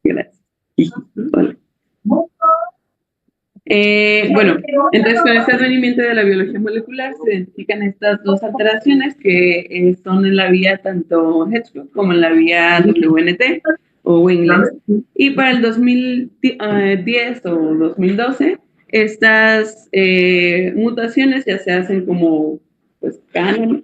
Gracias. Vale. Bueno, entonces con este advenimiento de la biología molecular se identifican estas dos alteraciones que son en la vía tanto Hedgehog como en la vía WNT o Wingless. Y para el 2010 o 2012, estas mutaciones ya se hacen como pues canon,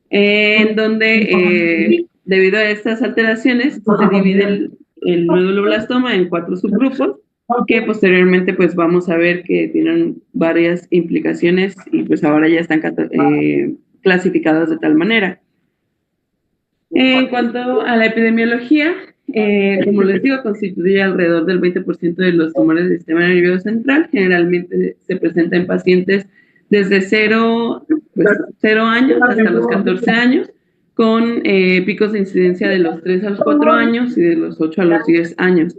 en donde debido a estas alteraciones se divide el medulloblastoma en 4 subgrupos que posteriormente pues vamos a ver que tienen varias implicaciones y pues ahora ya están clasificados de tal manera. En cuanto a la epidemiología, como les digo, constituye alrededor del 20% de los tumores del sistema nervioso central. Generalmente se presenta en pacientes desde 0 años hasta los 14 años, con picos de incidencia de los 3 a los 4 años y de los 8 a los 10 años.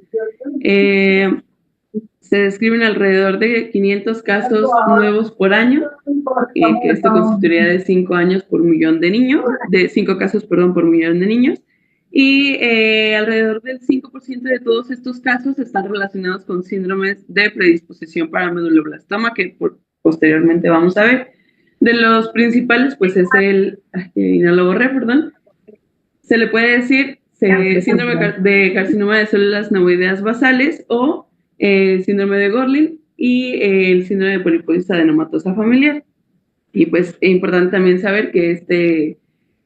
Se describen alrededor de 500 casos nuevos por año, que esto constituiría de 5 años por millón de niños, de 5 casos, perdón, por millón de niños. Y alrededor del 5% de todos estos casos están relacionados con síndromes de predisposición para medulloblastoma, que posteriormente vamos a ver. De los principales, pues es no lo borré, perdón. Se le puede decir síndrome de carcinoma de células nevoideas basales o síndrome de Gorlin y el síndrome de poliposis adenomatosa familiar. Y pues es importante también saber que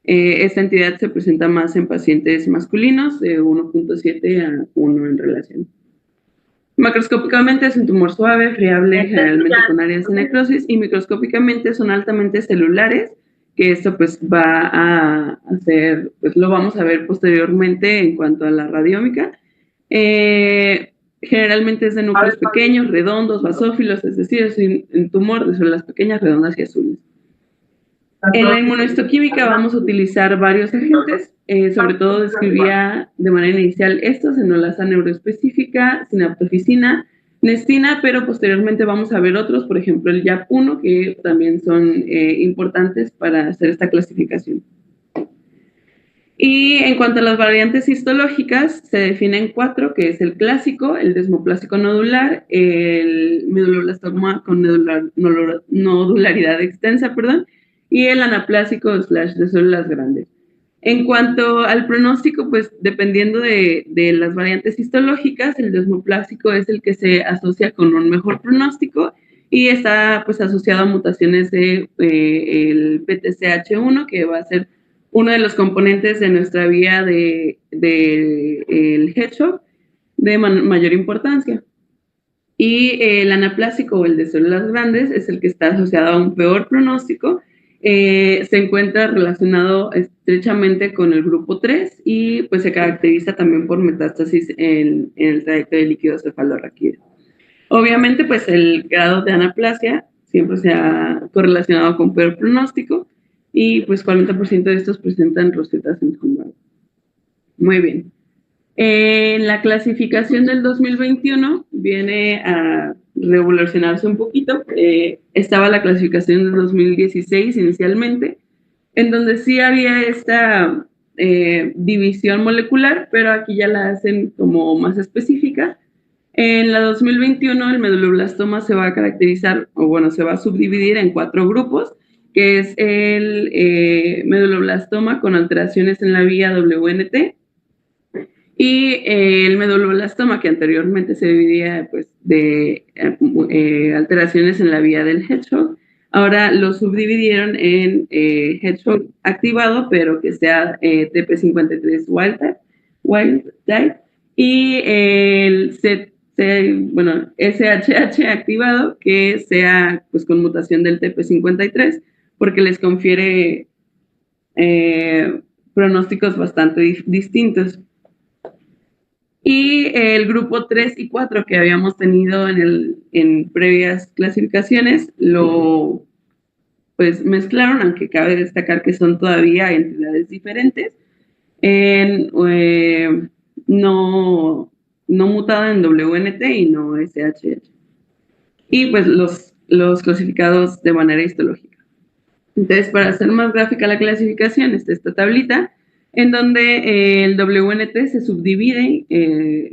esta entidad se presenta más en pacientes masculinos, de 1.7 a 1 en relación. Macroscópicamente es un tumor suave, friable, generalmente con áreas de necrosis, y microscópicamente son altamente celulares, que esto pues va a hacer, pues lo vamos a ver posteriormente en cuanto a la radiómica. Generalmente es de núcleos pequeños, redondos, basófilos, es decir, es un tumor de células pequeñas, redondas y azules. En la inmunohistoquímica vamos a utilizar varios agentes, sobre todo describía de manera inicial estos, enolasa neuroespecífica, sinaptofisina, nestina, pero posteriormente vamos a ver otros, por ejemplo el YAP1, que también son importantes para hacer esta clasificación. Y en cuanto a las variantes histológicas, se definen 4, que es el clásico, el desmoplásico nodular, el medulloblastoma con nodularidad extensa, perdón, y el anaplásico / de células grandes. En cuanto al pronóstico, pues dependiendo de las variantes histológicas, el desmoplásico es el que se asocia con un mejor pronóstico y está pues asociado a mutaciones de el PTCH1, que va a ser uno de los componentes de nuestra vía el Hedgehog de mayor importancia. Y el anaplásico o el de células grandes es el que está asociado a un peor pronóstico. Se encuentra relacionado estrechamente con el grupo 3 y pues se caracteriza también por metástasis en el trayecto de líquido cefalorraquídeo. Obviamente, pues el grado de anaplasia siempre se ha correlacionado con peor pronóstico y pues 40% de estos presentan rosetas en jumbo. Muy bien. En la clasificación del 2021 viene a revolucionarse un poquito. Estaba la clasificación del 2016 inicialmente, en donde sí había esta división molecular, pero aquí ya la hacen como más específica. En la 2021 el medulloblastoma se va a caracterizar, o bueno, se va a subdividir en 4 grupos, que es el medulloblastoma con alteraciones en la vía WNT, y el medulloblastoma, que anteriormente se dividía pues, de alteraciones en la vía del Hedgehog, ahora lo subdividieron en Hedgehog activado, pero que sea TP53 wild type, y el SHH activado, que sea pues, con mutación del TP53, porque les confiere pronósticos bastante distintos. Y el grupo 3 y 4 que habíamos tenido en previas clasificaciones lo pues mezclaron, aunque cabe destacar que son todavía entidades diferentes, en no mutada en WNT y no SHH. Y pues los los clasificados de manera histológica. Entonces, para hacer más gráfica la clasificación, está esta tablita en donde el WNT se subdivide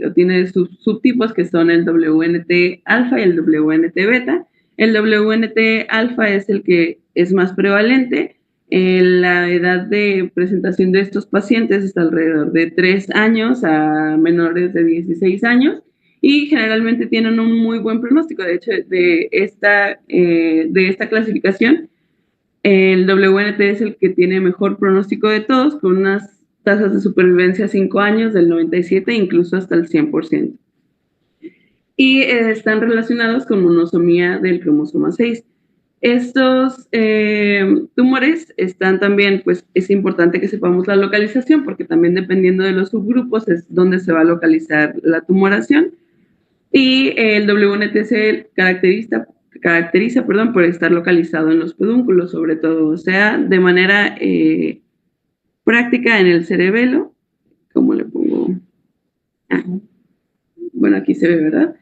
o tiene sus subtipos que son el WNT alfa y el WNT beta. El WNT alfa es el que es más prevalente. La edad de presentación de estos pacientes está alrededor de 3 años a menores de 16 años y generalmente tienen un muy buen pronóstico. De hecho, de esta clasificación, el WNT es el que tiene mejor pronóstico de todos, con unas tasas de supervivencia a 5 años del 97%, incluso hasta el 100%. Y están relacionados con monosomía del cromosoma 6. Estos tumores están también, pues es importante que sepamos la localización, porque también dependiendo de los subgrupos es donde se va a localizar la tumoración. Y el WNT se caracteriza por estar localizado en los pedúnculos, sobre todo, o sea, de manera práctica en el cerebelo. ¿Cómo le pongo? Bueno, aquí se ve, ¿verdad?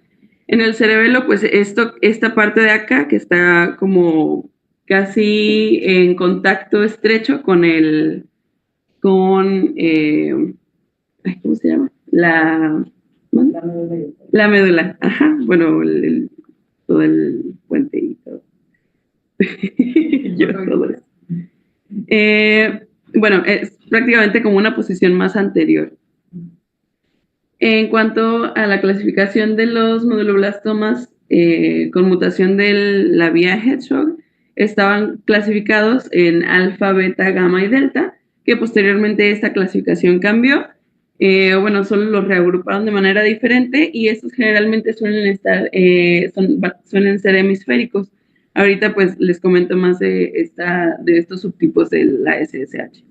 En el cerebelo, pues esta parte de acá que está como casi en contacto estrecho con ¿cómo se llama? La médula, ajá, bueno, todo el puente y todo. Yo todo eso. Bueno, es prácticamente como una posición más anterior. En cuanto a la clasificación de los meduloblastomas con mutación de la vía Hedgehog, estaban clasificados en alfa, beta, gamma y delta, que posteriormente esta clasificación cambió. Bueno, solo los reagruparon de manera diferente y estos generalmente suelen ser hemisféricos. Ahorita pues les comento más de estos subtipos de la SSH.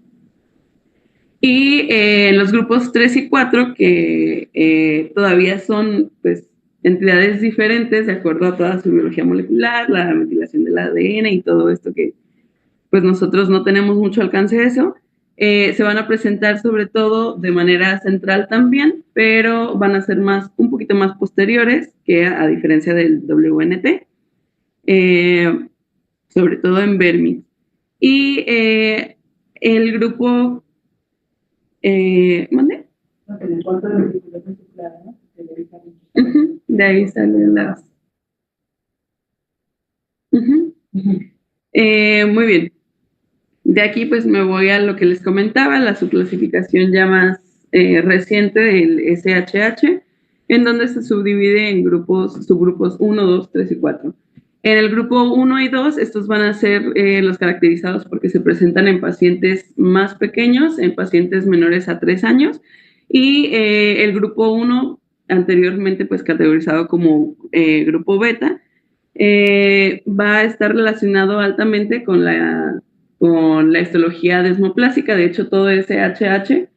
Y los grupos 3 y 4, que todavía son pues, entidades diferentes de acuerdo a toda su biología molecular, la metilación del ADN y todo esto que pues nosotros no tenemos mucho alcance de eso, se van a presentar sobre todo de manera central también, pero van a ser un poquito más posteriores que a diferencia del WNT, sobre todo en vermis. Y el grupo ¿mande? De ahí salen las. Muy bien. De aquí pues me voy a lo que les comentaba, la subclasificación ya más reciente del SHH, en donde se subdivide en subgrupos 1, 2, 3 y 4. En el grupo 1 y 2, estos van a ser los caracterizados porque se presentan en pacientes más pequeños, en pacientes menores a 3 años, y el grupo 1, anteriormente pues categorizado como grupo beta, va a estar relacionado altamente con la histología desmoplásica. De hecho, todo ese HH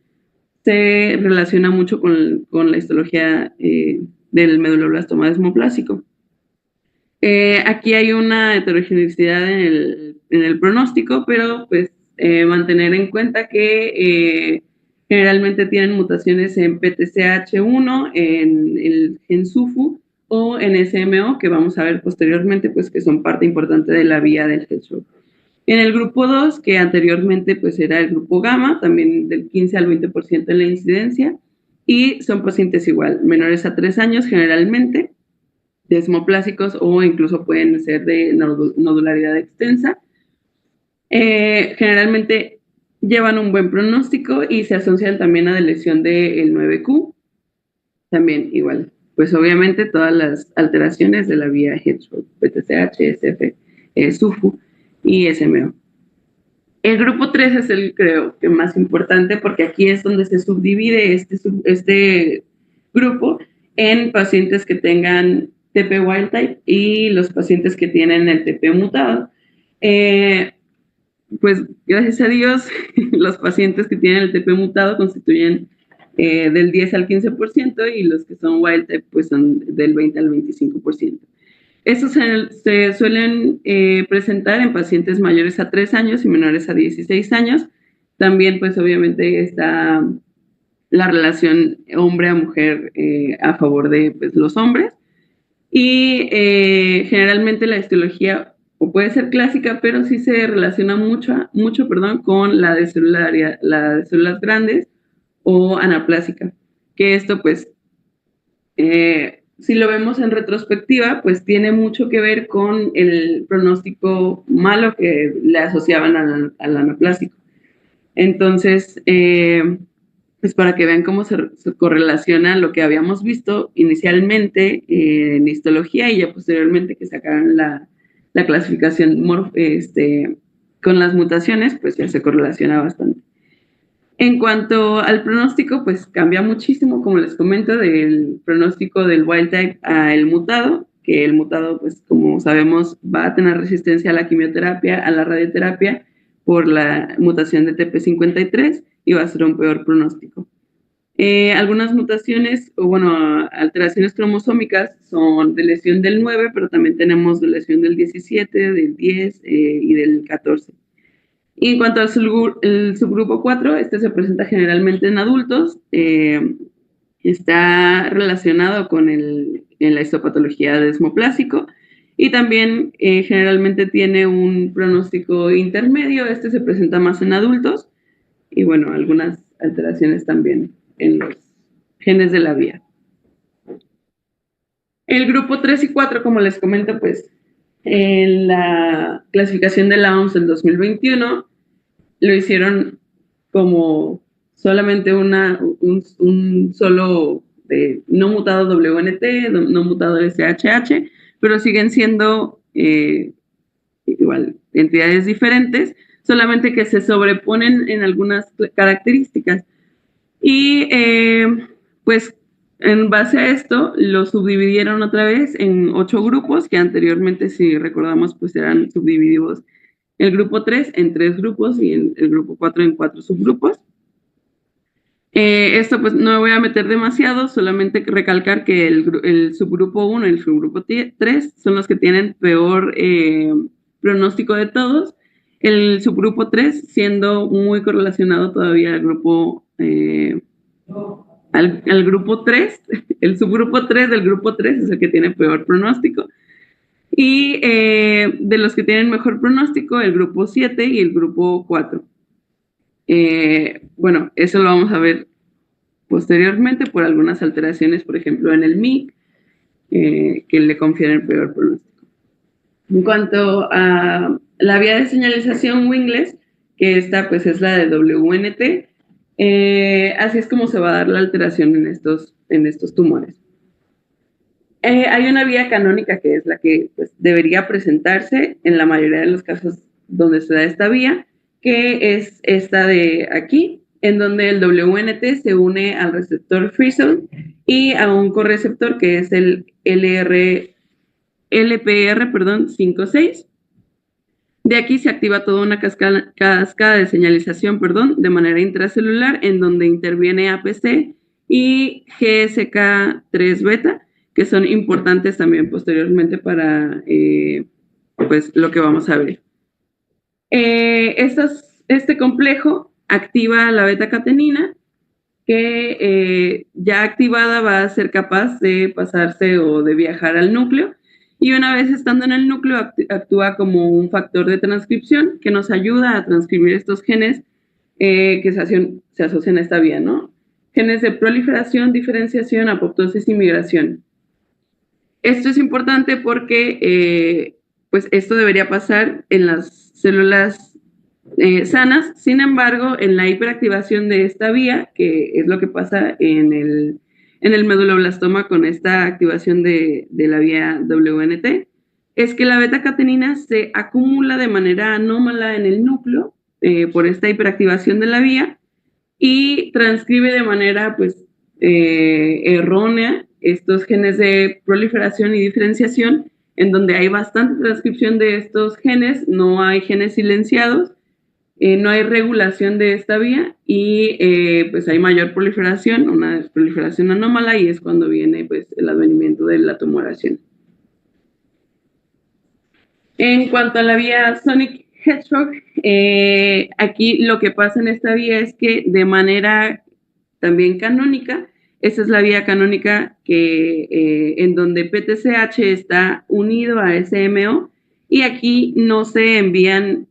se relaciona mucho con la histología del meduloblastoma desmoplásico. Aquí hay una heterogeneidad en el pronóstico, pero pues mantener en cuenta que generalmente tienen mutaciones en PTCH1, en el gen SUFU o en SMO, que vamos a ver posteriormente, pues que son parte importante de la vía del Hedgehog. En el grupo 2, que anteriormente pues era el grupo gamma, también del 15 al 20% en la incidencia, y son pacientes igual, menores a 3 años generalmente, desmoplásicos o incluso pueden ser de nodularidad extensa. Generalmente llevan un buen pronóstico y se asocian también a la lesión del 9Q, también igual. Pues obviamente todas las alteraciones de la vía Hedgehog, PTCH, SF, SUFU y SMO. El grupo 3 es el, creo, que más importante porque aquí es donde se subdivide este grupo en pacientes que tengan TP wild type y los pacientes que tienen el TP mutado. Pues gracias a Dios, los pacientes que tienen el TP mutado constituyen del 10 al 15% y los que son wild type pues son del 20 al 25%. Estos se suelen presentar en pacientes mayores a 3 años y menores a 16 años. También, pues obviamente está la relación hombre a mujer a favor de pues, los hombres. Y generalmente la histología o puede ser clásica, pero sí se relaciona mucho, con la de células grandes o anaplásica, que esto pues si lo vemos en retrospectiva, pues tiene mucho que ver con el pronóstico malo que le asociaban al anaplásico. Entonces, pues para que vean cómo se correlaciona lo que habíamos visto inicialmente en histología y ya posteriormente que sacaron la clasificación con las mutaciones, pues ya se correlaciona bastante. En cuanto al pronóstico, pues cambia muchísimo, como les comento, del pronóstico del wild type al mutado, que el mutado, pues como sabemos, va a tener resistencia a la quimioterapia, a la radioterapia, por la mutación de TP53 y va a ser un peor pronóstico. Algunas mutaciones, o bueno, alteraciones cromosómicas son de lesión del 9, pero también tenemos de lesión del 17, del 10 y del 14. Y en cuanto al subgrupo 4, este se presenta generalmente en adultos, está relacionado con la histopatología desmoplásico y también generalmente tiene un pronóstico intermedio, este se presenta más en adultos y bueno, algunas alteraciones también en los genes de la vía. El grupo 3 y 4, como les comento, pues en la clasificación de la OMS del 2021, lo hicieron como solamente un solo no mutado WNT, no mutado SHH, pero siguen siendo igual entidades diferentes, solamente que se sobreponen en algunas características. Y pues en base a esto lo subdividieron otra vez en 8 grupos, que anteriormente, si recordamos, pues eran subdivididos el grupo 3 en 3 grupos y el grupo 4 en 4 subgrupos. Esto pues no me voy a meter demasiado, solamente recalcar que el subgrupo 1 y el subgrupo 3 son los que tienen peor pronóstico de todos. El subgrupo 3 siendo muy correlacionado todavía al grupo, al grupo 3, el subgrupo 3 del grupo 3 es el que tiene peor pronóstico. Y de los que tienen mejor pronóstico, el grupo 7 y el grupo 4. Bueno, eso lo vamos a ver posteriormente por algunas alteraciones, por ejemplo, en el MIC, que le confieren peor pronóstico. En cuanto a la vía de señalización Wingles, que esta pues es la de WNT, así es como se va a dar la alteración en estos tumores. Hay una vía canónica que es la que pues, debería presentarse en la mayoría de los casos donde se da esta vía, que es esta de aquí, en donde el WNT se une al receptor Frizzle y a un correceptor que es el LPR 5,6. De aquí se activa toda una cascada de señalización, de manera intracelular, en donde interviene APC y GSK3 beta, que son importantes también posteriormente para pues, lo que vamos a ver. Este complejo activa la beta-catenina, que ya activada va a ser capaz de pasarse o de viajar al núcleo, y una vez estando en el núcleo actúa como un factor de transcripción que nos ayuda a transcribir estos genes que se asocian a esta vía, ¿no? Genes de proliferación, diferenciación, apoptosis y migración. Esto es importante porque pues esto debería pasar en las células sanas. Sin embargo, en la hiperactivación de esta vía, que es lo que pasa en el meduloblastoma con esta activación de la vía WNT, es que la beta-catenina se acumula de manera anómala en el núcleo por esta hiperactivación de la vía y transcribe de manera pues errónea estos genes de proliferación y diferenciación, en donde hay bastante transcripción de estos genes, no hay genes silenciados, no hay regulación de esta vía y pues hay mayor proliferación, una proliferación anómala, y es cuando viene pues el advenimiento de la tumoración. En cuanto a la vía Sonic Hedgehog, aquí lo que pasa en esta vía es que de manera también canónica Esa es la vía canónica en donde PTCH está unido a SMO y aquí no se envían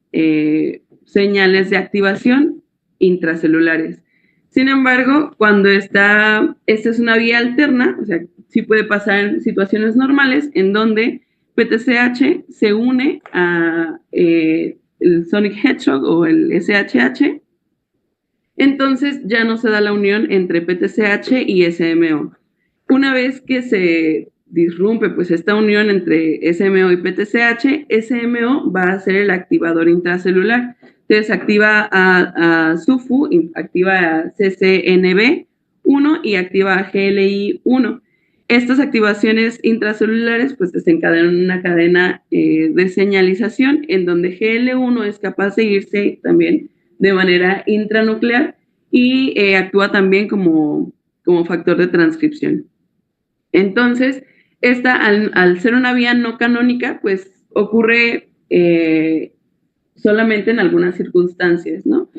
señales de activación intracelulares. Sin embargo, cuando esta es una vía alterna, o sea, sí puede pasar en situaciones normales en donde PTCH se une a el Sonic Hedgehog o el SHH, entonces ya no se da la unión entre PTCH y SMO. Una vez que se disrumpe pues esta unión entre SMO y PTCH, SMO va a ser el activador intracelular. Entonces activa a SUFU, activa a CCNB1 y activa a GLI1. Estas activaciones intracelulares pues desencadenan una cadena de señalización en donde GL1 es capaz de irse también de manera intranuclear y actúa también como factor de transcripción. Entonces, esta, al ser una vía no canónica, pues ocurre solamente en algunas circunstancias, ¿no?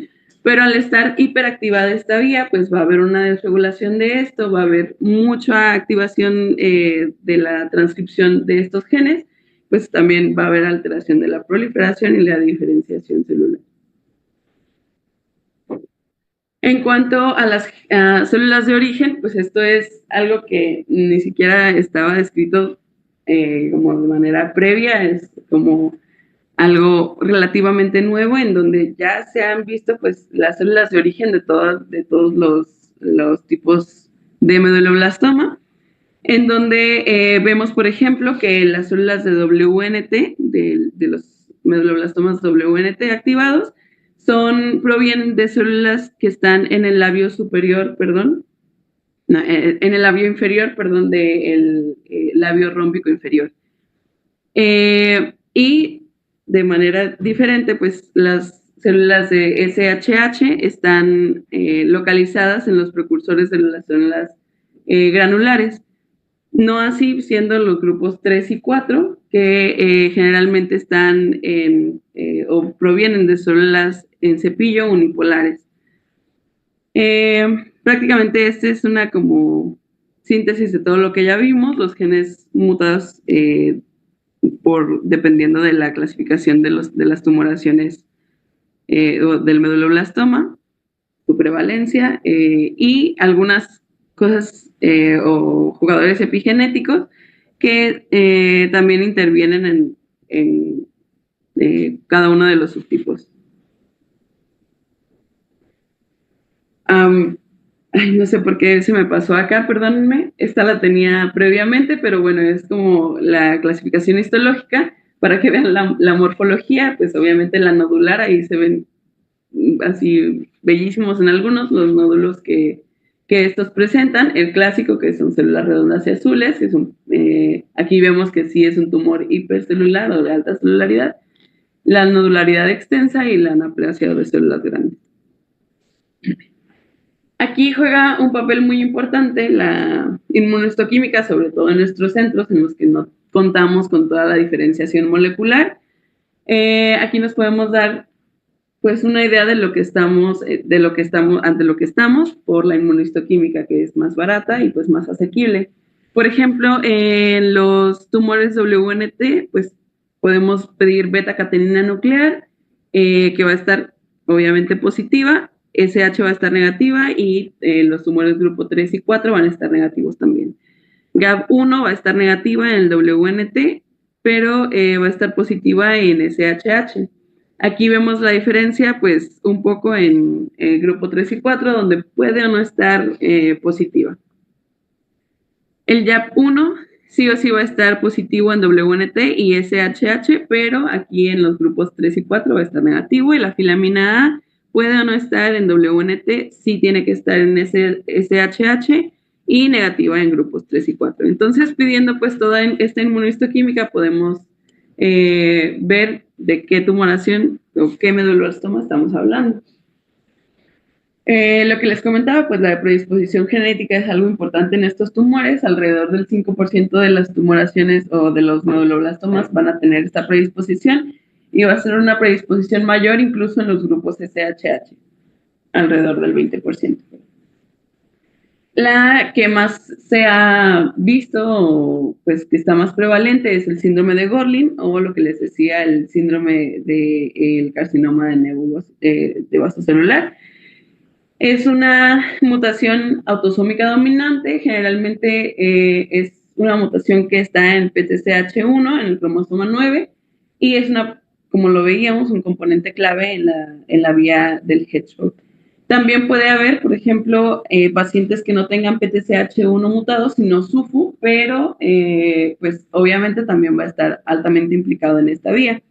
Pero al estar hiperactivada esta vía, pues va a haber una desregulación de esto, va a haber mucha activación de la transcripción de estos genes, pues también va a haber alteración de la proliferación y la diferenciación celular. En cuanto a las células de origen, pues esto es algo que ni siquiera estaba descrito como de manera previa, es como algo relativamente nuevo en donde ya se han visto pues las células de origen de todos los tipos de medulloblastoma, en donde vemos, por ejemplo, que las células de WNT, de los meduloblastomas WNT activados, provienen de células que están en el labio superior, no, en el labio inferior, del labio rómbico inferior. Y de manera diferente, pues las células de SHH están localizadas en los precursores de las células granulares. No así siendo los grupos 3 y 4, que generalmente están o provienen de células en cepillo unipolares. Prácticamente esta es una como síntesis de todo lo que ya vimos, los genes mutados dependiendo de la clasificación de las tumoraciones del medulloblastoma, su prevalencia y algunas cosas o jugadores epigenéticos que también intervienen en cada uno de los subtipos. No sé por qué se me pasó acá, perdónenme. Esta la tenía previamente, pero bueno, es como la clasificación histológica. Para que vean la morfología, pues obviamente la nodular, ahí se ven así bellísimos en algunos los nódulos que estos presentan. El clásico, que son células redondas y azules, aquí vemos que sí es un tumor hipercelular o de alta celularidad. La nodularidad extensa y la anaplasia de células grandes. Aquí juega un papel muy importante la inmunohistoquímica, sobre todo en nuestros centros en los que no contamos con toda la diferenciación molecular. Aquí nos podemos dar pues una idea de lo que estamos, ante lo que estamos por la inmunohistoquímica, que es más barata y pues más asequible. Por ejemplo, en los tumores WNT, pues podemos pedir beta-catenina nuclear, que va a estar obviamente positiva, SH va a estar negativa y los tumores grupo 3 y 4 van a estar negativos también. GAB1 va a estar negativa en el WNT, pero va a estar positiva en SHH. Aquí vemos la diferencia, pues, un poco en el grupo 3 y 4, donde puede o no estar positiva. El YAP1 sí o sí va a estar positivo en WNT y SHH, pero aquí en los grupos 3 y 4 va a estar negativo, y la filamina A puede o no estar en WNT, sí tiene que estar en SHH y negativa en grupos 3 y 4. Entonces, pidiendo pues toda esta inmunohistoquímica, podemos ver de qué tumoración o qué medulloblastoma estamos hablando. Lo que les comentaba, pues la predisposición genética es algo importante en estos tumores. Alrededor del 5% de las tumoraciones o de los medulloblastomas van a tener esta predisposición, y va a ser una predisposición mayor incluso en los grupos SHH, alrededor del 20%. La que más se ha visto, pues que está más prevalente, es el síndrome de Gorlin o lo que les decía, el síndrome del carcinoma de nébulos de vaso celular. Es una mutación autosómica dominante, generalmente es una mutación que está en PTCH1, en el cromosoma 9, y es una, como lo veíamos, un componente clave en la vía del hedgehog. También puede haber, por ejemplo, pacientes que no tengan PTCH1 mutado, sino SUFU, pero pues obviamente también va a estar altamente implicado en esta vía.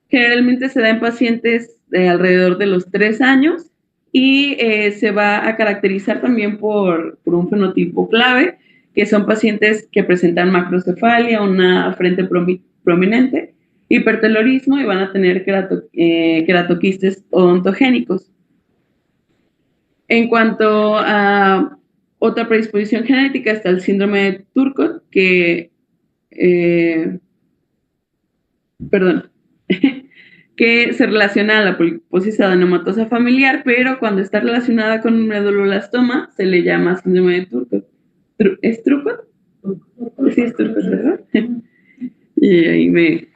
Generalmente se da en pacientes de alrededor de los 3 años y se va a caracterizar también por un fenotipo clave, que son pacientes que presentan macrocefalia, una frente prominente, hipertelorismo y van a tener queratoquistes odontogénicos. En cuanto a otra predisposición genética, está el síndrome de Turcot, perdón, que se relaciona a la poliposis adenomatosa familiar, pero cuando está relacionada con un meduloblastoma se le llama síndrome de Turcot. ¿Es Turcot? Sí, es Turcot, ¿verdad? Y ahí me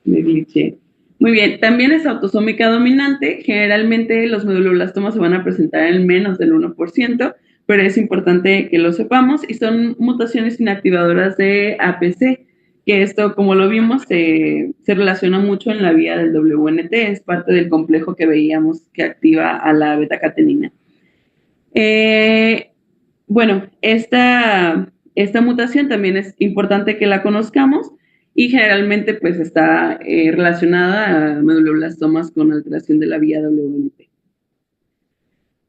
glitché. Muy bien, también es autosómica dominante. Generalmente los meduloblastomas se van a presentar en menos del 1%, pero es importante que lo sepamos y son mutaciones inactivadoras de APC, que esto, como lo vimos, se relaciona mucho en la vía del WNT, es parte del complejo que veíamos que activa a la beta-catenina. Bueno, esta mutación también es importante que la conozcamos y generalmente pues está relacionada a meduloblastomas con alteración de la vía WNT.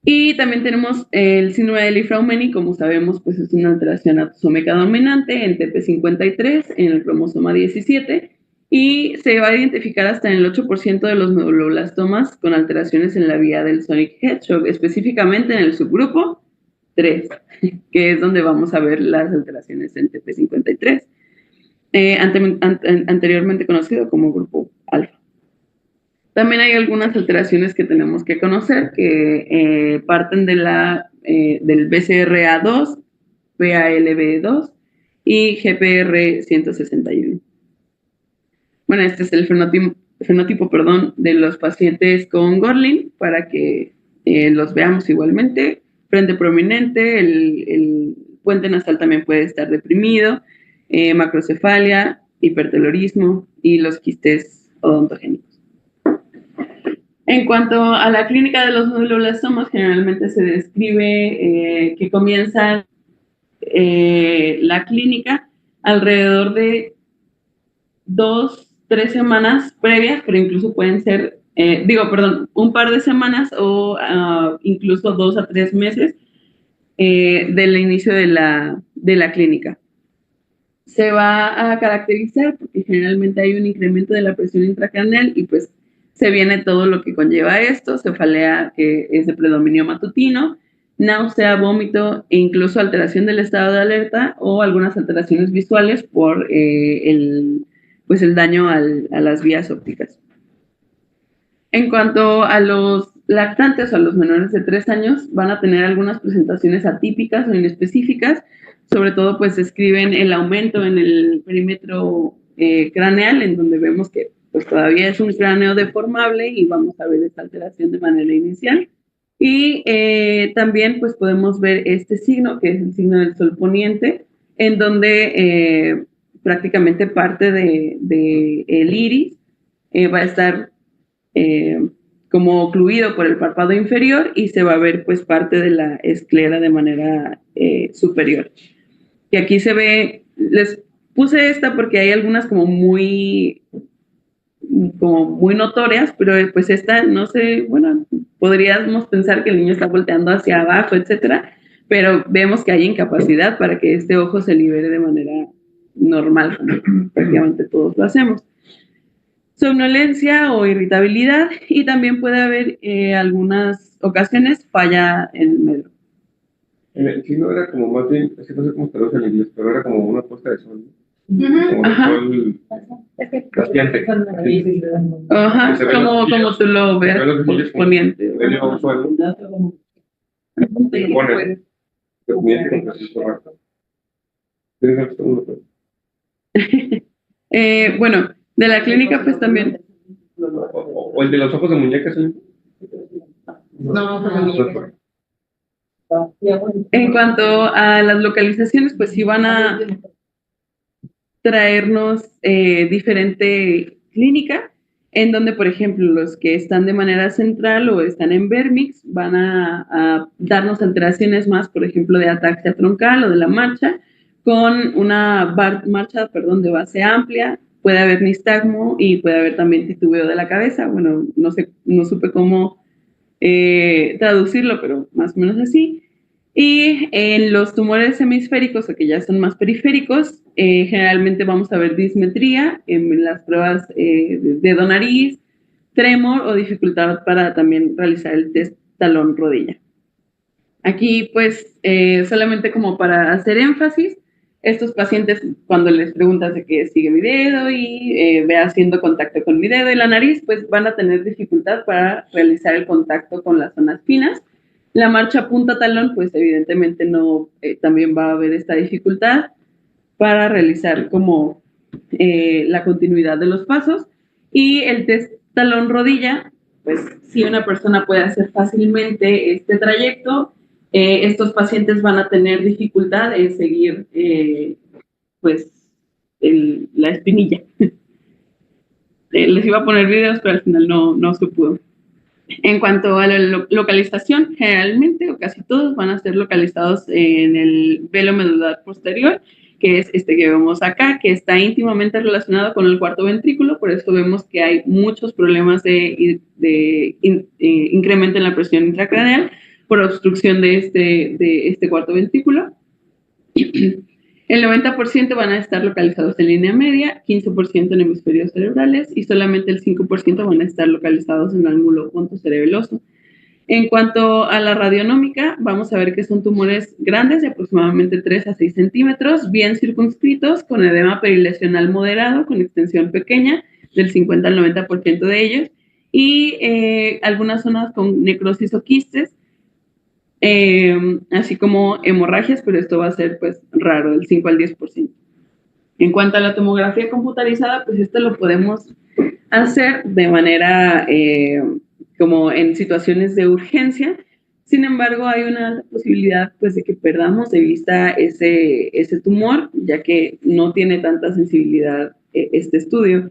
Y también tenemos el síndrome de Li-Fraumeni, como sabemos, pues es una alteración autosómica dominante en TP53, en el cromosoma 17, y se va a identificar hasta en el 8% de los meduloblastomas con alteraciones en la vía del Sonic Hedgehog, específicamente en el subgrupo 3, que es donde vamos a ver las alteraciones en TP53, anteriormente conocido como grupo alfa. También hay algunas alteraciones que tenemos que conocer que parten de del BCRA2, PALB2 y GPR161. Bueno, este es el fenotipo de los pacientes con Gorlin para que los veamos igualmente. Frente prominente, el puente nasal también puede estar deprimido, macrocefalia, hipertelorismo y los quistes odontogénicos. En cuanto a la clínica de los meduloblastomas, generalmente se describe que comienza la clínica alrededor de 2-3 semanas previas, pero incluso pueden ser, un par de semanas o incluso 2 a 3 meses del inicio de la clínica. Se va a caracterizar porque generalmente hay un incremento de la presión intracraneal y pues se viene todo lo que conlleva esto, cefalea que es de predominio matutino, náusea, vómito e incluso alteración del estado de alerta o algunas alteraciones visuales por el daño a las vías ópticas. En cuanto a los lactantes o a los menores de 3 años, van a tener algunas presentaciones atípicas o inespecíficas, sobre todo pues describen el aumento en el perímetro craneal, en donde vemos que pues todavía es un cráneo deformable y vamos a ver esta alteración de manera inicial. Y también pues podemos ver este signo, que es el signo del sol poniente, en donde prácticamente parte de el iris va a estar como ocluido por el párpado inferior y se va a ver pues parte de la esclera de manera superior. Y aquí se ve, les puse esta porque hay algunas como muy notorias, pero pues esta, no sé, bueno, podríamos pensar que el niño está volteando hacia abajo, etcétera, pero vemos que hay incapacidad para que este ojo se libere de manera normal, como prácticamente todos lo hacemos. Somnolencia o irritabilidad y también puede haber algunas ocasiones falla en el medio. El signo era como más bien, no sé cómo se traduce en inglés, pero era como una puesta de sol. Como de sol radiante. Ajá, como tú lo veas, poniente. Comienza con Francisco Rafa. ¿Tienes alguno? Bueno, de la clínica pues también. O el de los ojos de muñeca, ¿sí? No. En cuanto a las localizaciones, pues sí van a traernos diferente clínica, en donde, por ejemplo, los que están de manera central o están en Vermix van a darnos alteraciones más, por ejemplo, de ataxia troncal o de la marcha, con una marcha, de base amplia. Puede haber nistagmo y puede haber también titubeo de la cabeza. Bueno, no sé, no supe cómo traducirlo, pero más o menos así. Y en los tumores hemisféricos, o que ya son más periféricos, generalmente vamos a ver dismetría en las pruebas de dedo nariz, tremor o dificultad para también realizar el test talón-rodilla. Aquí, pues, solamente como para hacer énfasis, estos pacientes, cuando les preguntas de que sigue mi dedo y ve haciendo contacto con mi dedo y la nariz, pues van a tener dificultad para realizar el contacto con las zonas finas. La marcha punta-talón, pues evidentemente no, también va a haber esta dificultad para realizar como la continuidad de los pasos. Y el test talón-rodilla, pues si una persona puede hacer fácilmente este trayecto, estos pacientes van a tener dificultad en seguir pues la espinilla. Les iba a poner videos, pero al final no se pudo. En cuanto a la localización, generalmente o casi todos van a ser localizados en el velo medular posterior, que es este que vemos acá, que está íntimamente relacionado con el cuarto ventrículo. Por eso vemos que hay muchos problemas de incremento en la presión intracraneal por obstrucción de este cuarto ventrículo. El 90% van a estar localizados en línea media, 15% en hemisferios cerebrales y solamente el 5% van a estar localizados en ángulo pontocerebeloso. En cuanto a la radionómica, vamos a ver que son tumores grandes de aproximadamente 3 a 6 centímetros, bien circunscritos, con edema perilesional moderado, con extensión pequeña, del 50 al 90% de ellos, y algunas zonas con necrosis o quistes, así como hemorragias, pero esto va a ser pues raro, del 5 al 10%. En cuanto a la tomografía computarizada, pues esto lo podemos hacer de manera como en situaciones de urgencia. Sin embargo, hay una posibilidad pues de que perdamos de vista ese tumor, ya que no tiene tanta sensibilidad este estudio.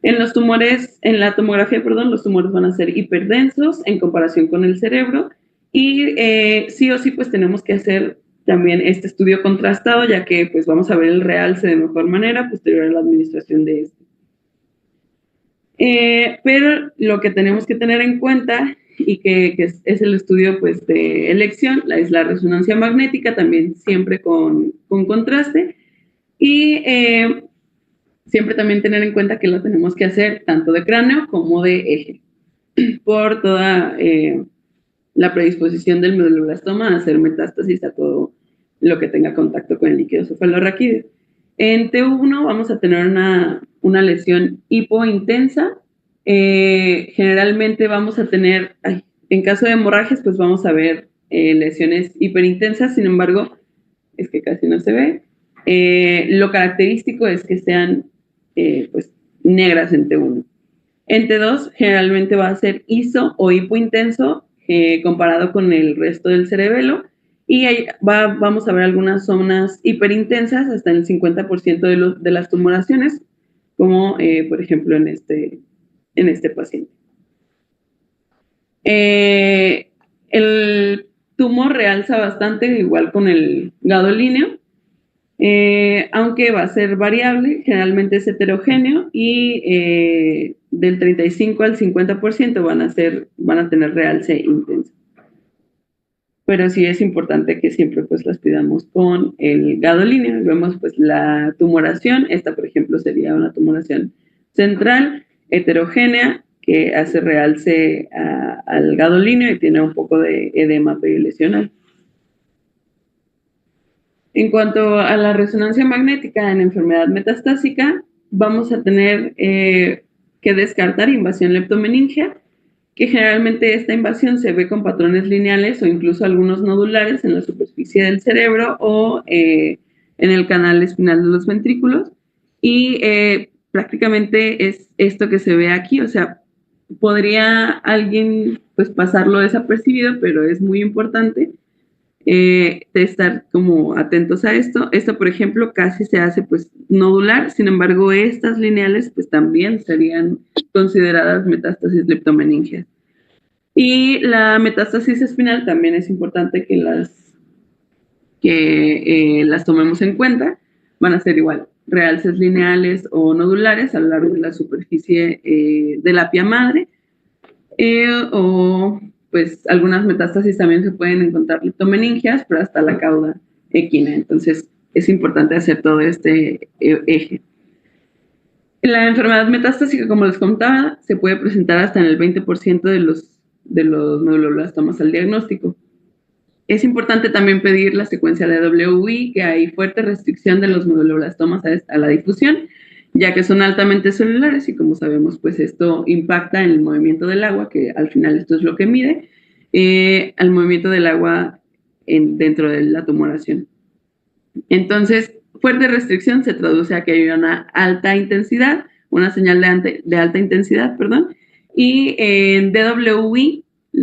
En los tumores, en la tomografía, los tumores van a ser hiperdensos en comparación con el cerebro y sí o sí pues tenemos que hacer también este estudio contrastado, ya que pues vamos a ver el realce de mejor manera posterior a la administración de este. Pero lo que tenemos que tener en cuenta y que es el estudio pues de elección, es la resonancia magnética, también siempre con contraste, y siempre también tener en cuenta que lo tenemos que hacer tanto de cráneo como de eje, por toda la predisposición del medulloblastoma a hacer metástasis a todo lo que tenga contacto con el líquido cefalorraquídeo. En T1 vamos a tener una lesión hipointensa. Generalmente vamos a tener, en caso de hemorragias, pues vamos a ver lesiones hiperintensas, sin embargo, es que casi no se ve. Lo característico es que sean pues negras en T1. En T2 generalmente va a ser iso o hipointenso comparado con el resto del cerebelo, y ahí vamos a ver algunas zonas hiperintensas hasta el 50% de las tumoraciones, como por ejemplo en este paciente. El tumor realza bastante, igual con el gadolíneo, aunque va a ser variable, generalmente es heterogéneo y del 35 al 50% van a tener realce intenso. Pero sí es importante que siempre pues las pidamos con el gadolíneo. Vemos pues la tumoración, esta por ejemplo sería una tumoración central, heterogénea, que hace realce al gadolíneo y tiene un poco de edema perilesional. En cuanto a la resonancia magnética en enfermedad metastásica, vamos a tener que descartar invasión leptomeningia que generalmente esta invasión se ve con patrones lineales o incluso algunos nodulares en la superficie del cerebro o en el canal espinal de los ventrículos. Y prácticamente es esto que se ve aquí, o sea, podría alguien pues pasarlo desapercibido, pero es muy importante de estar como atentos a esto. Esto, por ejemplo, casi se hace pues nodular, sin embargo, estas lineales pues también serían consideradas metástasis leptomeningeas. Y la metástasis espinal también es importante que las tomemos en cuenta. Van a ser igual, realces lineales o nodulares a lo largo de la superficie de la pia madre, o pues algunas metástasis también se pueden encontrar leptomeningeas, pero hasta la cauda equina. Entonces es importante hacer todo este eje. La enfermedad metastásica, como les contaba, se puede presentar hasta en el 20% de los meduloblastomas al diagnóstico. Es importante también pedir la secuencia de WI, que hay fuerte restricción de los meduloblastomas a la difusión, ya que son altamente celulares y como sabemos, pues esto impacta en el movimiento del agua, que al final esto es lo que mide, al movimiento del agua dentro de la tumoración. Entonces, fuerte restricción se traduce a que hay una alta intensidad, una señal de alta intensidad, perdón, y en DWI,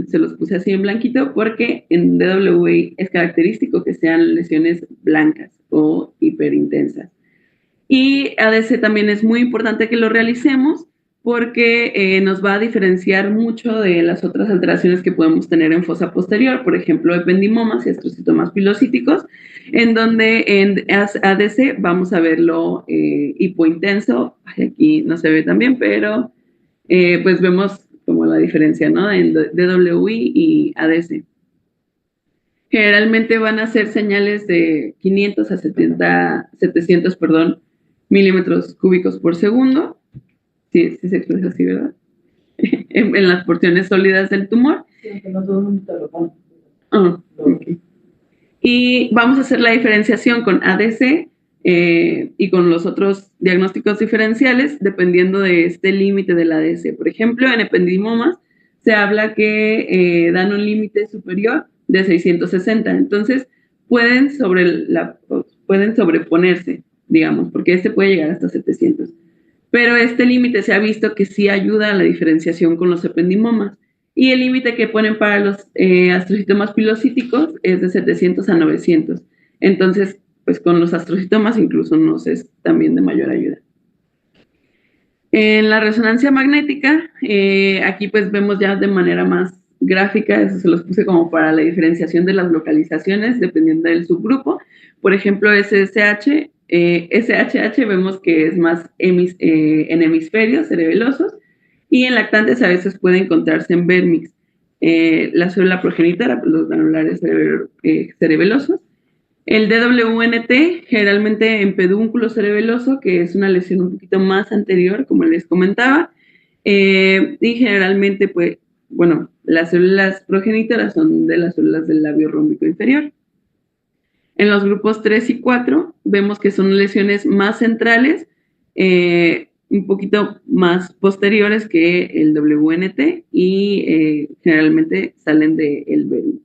se los puse así en blanquito, porque en DWI es característico que sean lesiones blancas o hiperintensas. Y ADC también es muy importante que lo realicemos porque nos va a diferenciar mucho de las otras alteraciones que podemos tener en fosa posterior, por ejemplo, ependimomas y astrocitomas pilocíticos, en donde en ADC vamos a verlo hipointenso. Aquí no se ve tan bien, pero pues vemos como la diferencia, ¿no? En DWI y ADC. Generalmente van a ser señales de 500 a 700, milímetros cúbicos por segundo. Sí, sí se expresa así, ¿verdad? en las porciones sólidas del tumor. Sí, no todo el mundo te lo pone. Okay. Y vamos a hacer la diferenciación con ADC y con los otros diagnósticos diferenciales dependiendo de este límite del ADC. Por ejemplo, en ependimomas se habla que dan un límite superior de 660. Entonces, pueden sobreponerse, digamos, porque este puede llegar hasta 700. Pero este límite se ha visto que sí ayuda a la diferenciación con los ependimomas. Y el límite que ponen para los astrocitomas pilocíticos es de 700 a 900. Entonces, pues con los astrocitomas incluso nos es también de mayor ayuda. En la resonancia magnética, aquí pues vemos ya de manera más gráfica, eso se los puse como para la diferenciación de las localizaciones dependiendo del subgrupo. Por ejemplo, SHH vemos que es más en hemisferios cerebelosos y en lactantes a veces puede encontrarse en vérmix. La célula progenitora, los granulares cerebelosos. El DWNT, generalmente en pedúnculo cerebeloso, que es una lesión un poquito más anterior, como les comentaba, y generalmente, pues, bueno, las células progenitoras son de las células del labio rómbico inferior. En los grupos 3 y 4 vemos que son lesiones más centrales, un poquito más posteriores que el WNT y generalmente salen del vértice.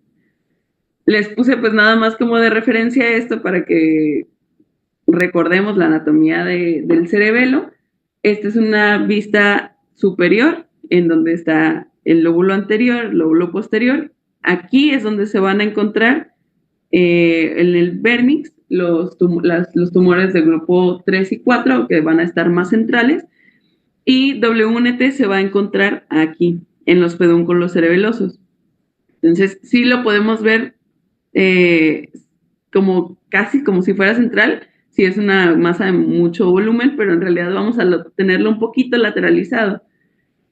Les puse pues nada más como de referencia esto para que recordemos la anatomía del cerebelo. Esta es una vista superior en donde está el lóbulo anterior, lóbulo posterior. Aquí es donde se van a encontrar en el vérmix los tumores del grupo 3 y 4 que van a estar más centrales y WNT se va a encontrar aquí en los pedúnculos cerebelosos. Entonces sí lo podemos ver como casi como si fuera central, si es una masa de mucho volumen, pero en realidad vamos a tenerlo un poquito lateralizado.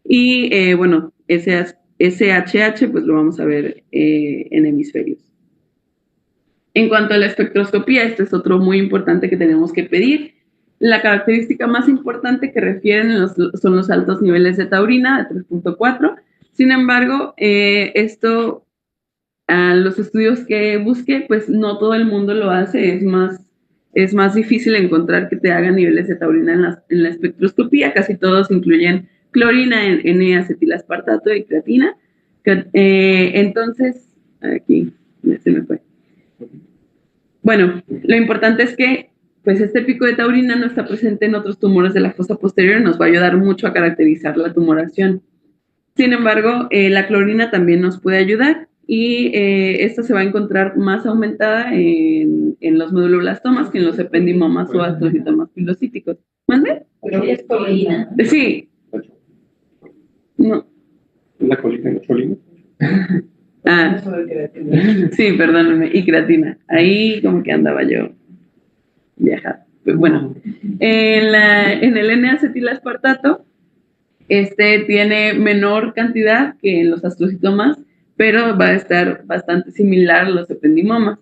Y bueno, SHH pues lo vamos a ver en hemisferios. En cuanto a la espectroscopía, este es otro muy importante que tenemos que pedir. La característica más importante que refieren son los altos niveles de taurina, de 3.4. Sin embargo, esto los estudios que busqué, pues no todo el mundo lo hace, es más difícil encontrar que te hagan niveles de taurina en la espectroscopía, casi todos incluyen clorina, N-acetilaspartato y creatina. Entonces, aquí se me fue. Bueno, lo importante es que pues este pico de taurina no está presente en otros tumores de la fosa posterior, nos va a ayudar mucho a caracterizar la tumoración. Sin embargo, la clorina también nos puede ayudar y esta se va a encontrar más aumentada en los meduloblastomas que en los ependimomas o astrocitomas pilocíticos. ¿Mande? Pero es colina. Sí. No. ¿La colina no es colina? Ah, sí, perdóname, y creatina. Ahí como que andaba yo viajando. Pues bueno, en el N-acetilaspartato, tiene menor cantidad que en los astrocitomas, pero va a estar bastante similar a los ependimomas.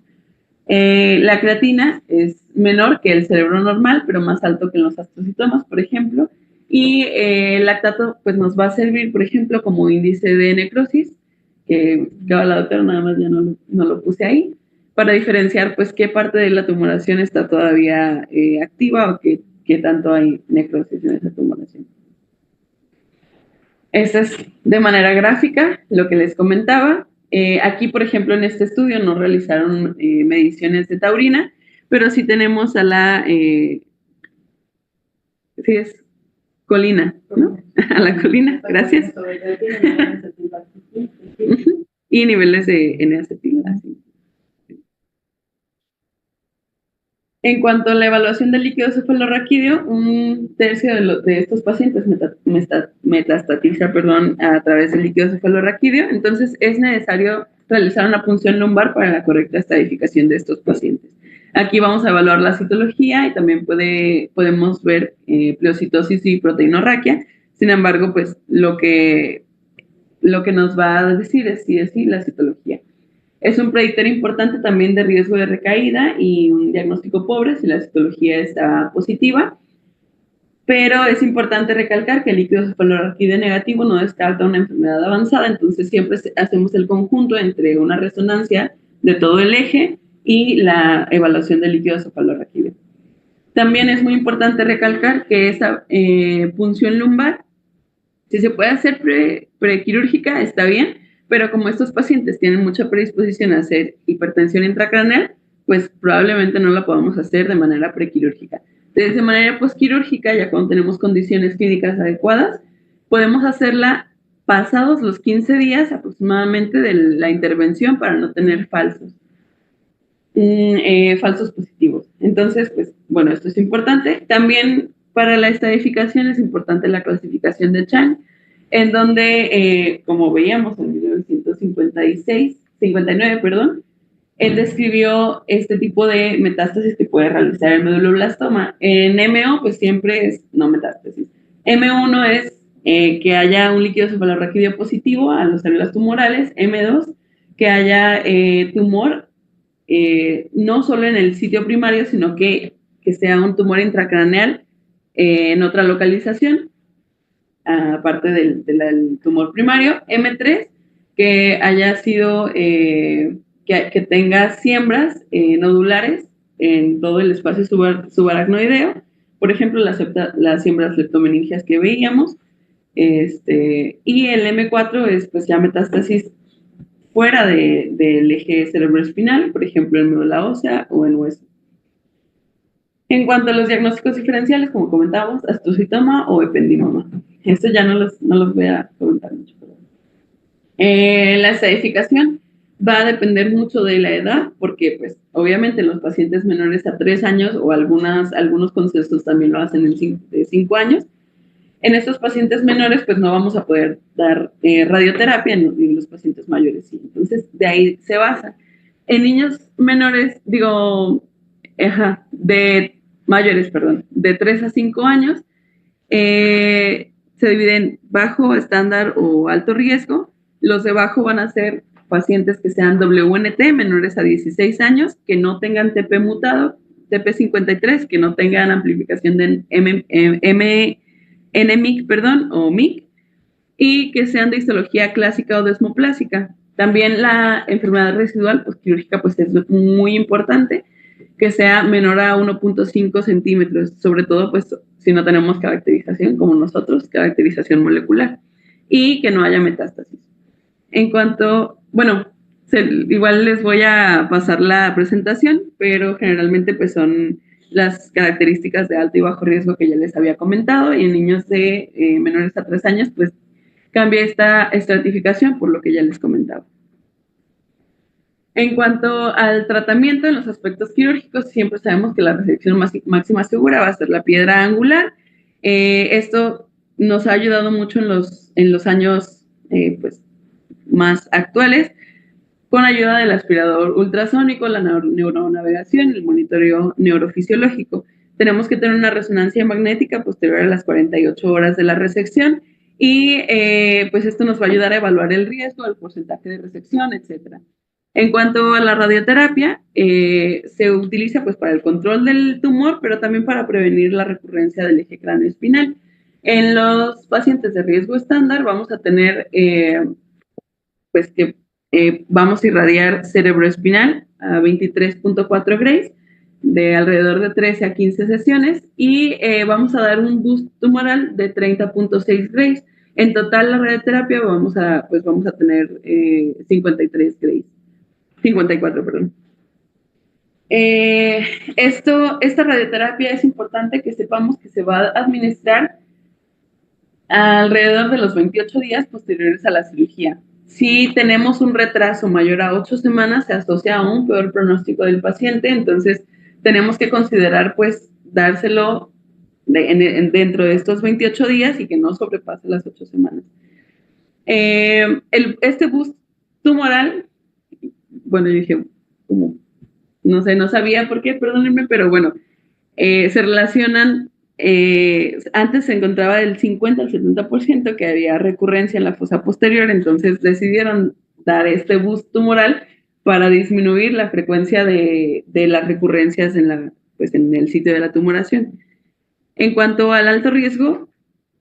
La creatina es menor que el cerebro normal, pero más alto que en los astrocitomas, por ejemplo. Y el lactato pues nos va a servir, por ejemplo, como índice de necrosis, que va la doctora, nada más ya no lo puse ahí, para diferenciar pues qué parte de la tumoración está todavía activa o qué tanto hay necrosis en esa tumoración. Esta es de manera gráfica lo que les comentaba. Aquí, por ejemplo, en este estudio no realizaron mediciones de taurina, pero sí tenemos a la, sí es colina, ¿no? A la colina, gracias. Y niveles de N-acetil. En cuanto a la evaluación del líquido cefalorraquídeo, un tercio de estos pacientes metastatiza a través del líquido cefalorraquídeo, entonces es necesario realizar una punción lumbar para la correcta estadificación de estos pacientes. Aquí vamos a evaluar la citología y también podemos ver pleocitosis y proteinorraquia. Sin embargo, pues lo que nos va a decir es sí la citología. Es un predictor importante también de riesgo de recaída y un diagnóstico pobre si la citología está positiva, pero es importante recalcar que el líquido cefalorraquídeo negativo no descarta una enfermedad avanzada, entonces siempre hacemos el conjunto entre una resonancia de todo el eje y la evaluación del líquido cefalorraquídeo. También es muy importante recalcar que esa punción lumbar, si se puede hacer prequirúrgica, está bien, pero como estos pacientes tienen mucha predisposición a hacer hipertensión intracraneal, pues probablemente no la podamos hacer de manera prequirúrgica. De manera posquirúrgica, ya cuando tenemos condiciones clínicas adecuadas, podemos hacerla pasados los 15 días aproximadamente de la intervención para no tener falsos positivos. Entonces, pues, bueno, esto es importante. También para la estadificación es importante la clasificación de Chang, en donde, como veíamos en 1959, él describió este tipo de metástasis que puede realizar el medulloblastoma. En MO, pues siempre es no metástasis. M1 es que haya un líquido cefalorraquídeo positivo a las células tumorales. M2, que haya tumor no solo en el sitio primario, sino que sea un tumor intracraneal en otra localización, aparte del tumor primario. M3, que haya sido, que tenga siembras nodulares en todo el espacio subaracnoideo, por ejemplo, las siembras leptomeningias que veíamos, y el M4 es pues ya metástasis fuera del eje cerebroespinal, por ejemplo, en médula ósea o en hueso. En cuanto a los diagnósticos diferenciales, como comentábamos, astrocitoma o ependimoma. Esto ya no los voy a comentar mucho. La estadificación va a depender mucho de la edad, porque pues obviamente los pacientes menores a 3 años o algunos consensos también lo hacen de 5 años. En estos pacientes menores, pues no vamos a poder dar radioterapia, en los pacientes mayores sí. Entonces, de ahí se basa. En niños menores, de 3 a 5 años, se dividen bajo, estándar o alto riesgo. Los de bajo van a ser pacientes que sean WNT, menores a 16 años, que no tengan TP mutado, TP53, que no tengan amplificación de NMIC, o MIC, y que sean de histología clásica o desmoplásica. También la enfermedad residual postquirúrgica pues es muy importante, que sea menor a 1.5 centímetros, sobre todo pues si no tenemos caracterización como nosotros, caracterización molecular, y que no haya metástasis. En cuanto, bueno, igual les voy a pasar la presentación, pero generalmente pues son las características de alto y bajo riesgo que ya les había comentado, y en niños de menores a 3 años pues cambia esta estratificación por lo que ya les comentaba. En cuanto al tratamiento en los aspectos quirúrgicos, siempre sabemos que la resección máxima segura va a ser la piedra angular. Esto nos ha ayudado mucho en los años pues, más actuales, con ayuda del aspirador ultrasónico, la neuronavegación, el monitoreo neurofisiológico. Tenemos que tener una resonancia magnética posterior a las 48 horas de la resección y pues esto nos va a ayudar a evaluar el riesgo, el porcentaje de resección, etcétera. En cuanto a la radioterapia, se utiliza pues para el control del tumor, pero también para prevenir la recurrencia del eje craneoespinal. En los pacientes de riesgo estándar vamos a tener pues que vamos a irradiar cerebroespinal a 23.4 grays de alrededor de 13 a 15 sesiones y vamos a dar un boost tumoral de 30.6 grays. En total la radioterapia vamos a tener 53 grays. 54, perdón. Esta radioterapia es importante que sepamos que se va a administrar alrededor de los 28 días posteriores a la cirugía. Si tenemos un retraso mayor a 8 semanas, se asocia a un peor pronóstico del paciente, entonces tenemos que considerar pues dárselo dentro de estos 28 días y que no sobrepase las 8 semanas. Este boost tumoral, bueno, yo dije, como no sé, no sabía por qué, perdónenme, pero bueno, se relacionan, antes se encontraba del 50 al 70% que había recurrencia en la fosa posterior, entonces decidieron dar este boost tumoral para disminuir la frecuencia de las recurrencias pues en el sitio de la tumoración. En cuanto al alto riesgo,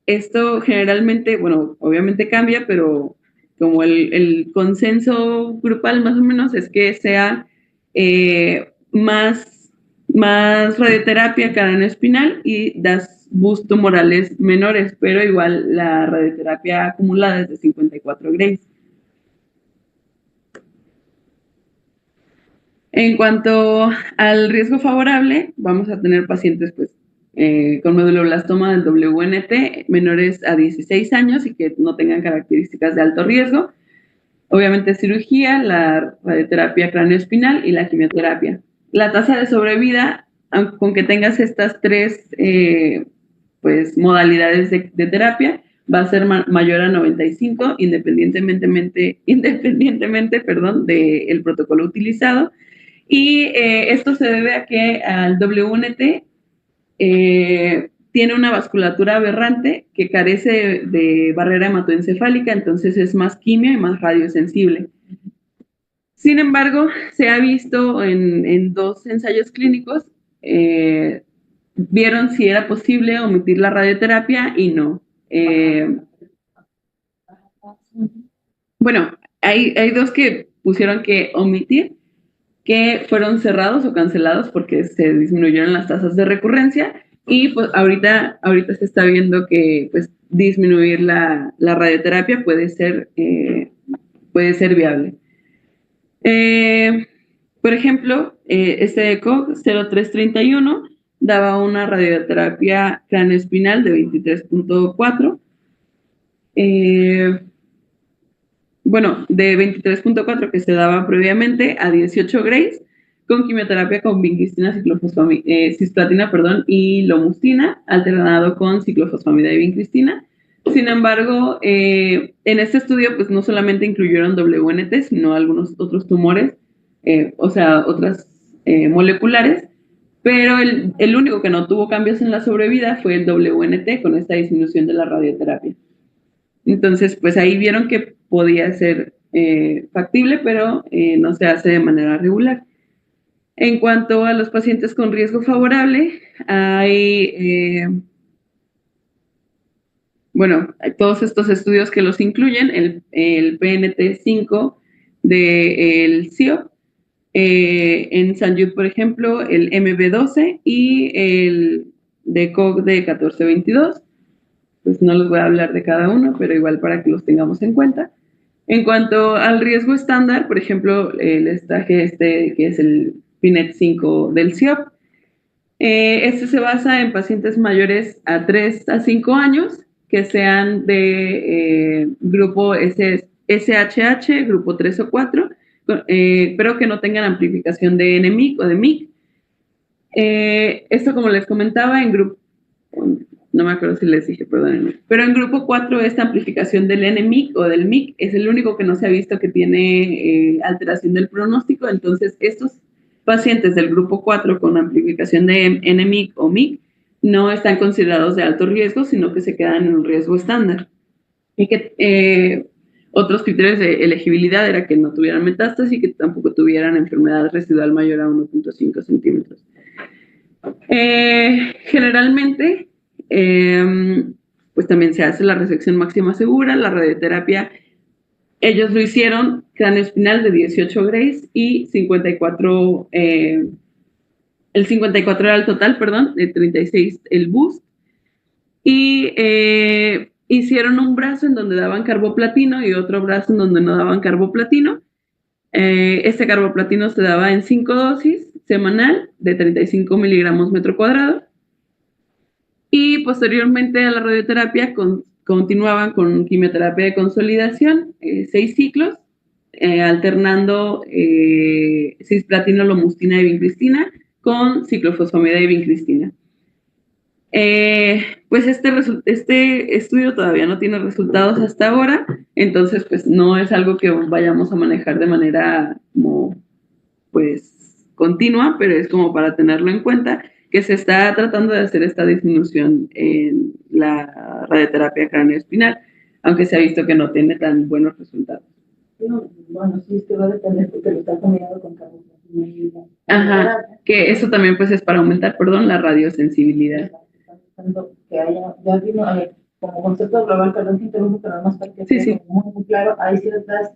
esto generalmente, bueno, obviamente cambia, pero como el consenso grupal más o menos es que sea más radioterapia craneoespinal y das boost tumorales menores, pero igual la radioterapia acumulada es de 54 grays. En cuanto al riesgo favorable, vamos a tener pacientes pues, con medulloblastoma del WNT menores a 16 años y que no tengan características de alto riesgo. Obviamente cirugía, la radioterapia craneoespinal y la quimioterapia. La tasa de sobrevida, con que tengas estas tres pues, modalidades de terapia, va a ser mayor a 95 independientemente del protocolo utilizado. Y esto se debe a que al WNT tiene una vasculatura aberrante que carece de barrera hematoencefálica, entonces es más quimio y más radiosensible. Sin embargo, se ha visto en 2 ensayos clínicos, vieron si era posible omitir la radioterapia y no. Bueno, hay 2 que pusieron que omitir, que fueron cerrados o cancelados porque se disminuyeron las tasas de recurrencia y pues ahorita se está viendo que pues disminuir la radioterapia puede ser viable. Por ejemplo, este ECOG 0331 daba una radioterapia craneoespinal de 23.4, bueno, de 23.4 que se daba previamente a 18 grays con quimioterapia con vincristina, cisplatina, y lomustina, alternado con ciclofosfamida y vincristina. Sin embargo, en este estudio, pues no solamente incluyeron WNT, sino algunos otros tumores, otras moleculares, pero el único que no tuvo cambios en la sobrevida fue el WNT con esta disminución de la radioterapia. Entonces, pues ahí vieron que podía ser factible, pero no se hace de manera regular. En cuanto a los pacientes con riesgo favorable, hay todos estos estudios que los incluyen, el PNT5 del CIO, En St. Jude, por ejemplo, el MB12 y el de Koch de 1422. Pues no les voy a hablar de cada uno, pero igual para que los tengamos en cuenta. En cuanto al riesgo estándar, por ejemplo, les traje este que es el PINET 5 del CIOP. Este se basa en pacientes mayores a 3 a 5 años que sean de grupo SHH, grupo 3 o 4, pero que no tengan amplificación de NMIC o de MIC. Esto, como les comentaba, en grupo, no me acuerdo si les dije, perdónenme, pero en grupo 4 esta amplificación del NMIC o del MIC es el único que no se ha visto que tiene alteración del pronóstico. Entonces, estos pacientes del grupo 4 con amplificación de NMIC o MIC no están considerados de alto riesgo, sino que se quedan en un riesgo estándar. Y que otros criterios de elegibilidad era que no tuvieran metástasis y que tampoco tuvieran enfermedad residual mayor a 1.5 centímetros. Generalmente, pues también se hace la resección máxima segura, la radioterapia. Ellos lo hicieron cráneo espinal de 18 Grays y 54, el 54 era el total, perdón, de 36 el boost. Y hicieron un brazo en donde daban carboplatino y otro brazo en donde no daban carboplatino. Este carboplatino se daba en 5 dosis semanal de 35 miligramos metro cuadrado. Y posteriormente a la radioterapia continuaban con quimioterapia de consolidación, 6 ciclos, alternando cisplatino, lomustina y vincristina con ciclofosfamida y vincristina. Pues este estudio todavía no tiene resultados hasta ahora, entonces pues no es algo que vayamos a manejar de manera como pues continua, pero es como para tenerlo en cuenta que se está tratando de hacer esta disminución en la radioterapia craneoespinal, aunque se ha visto que no tiene tan buenos resultados. No, bueno, sí, es que va a depender porque lo está combinado con carboplatino. Ajá, que eso también pues es para aumentar, perdón, la radiosensibilidad. Que haya, ya vino, como concepto global, perdón que interrumpo, pero además para que sí. muy claro, hay ciertas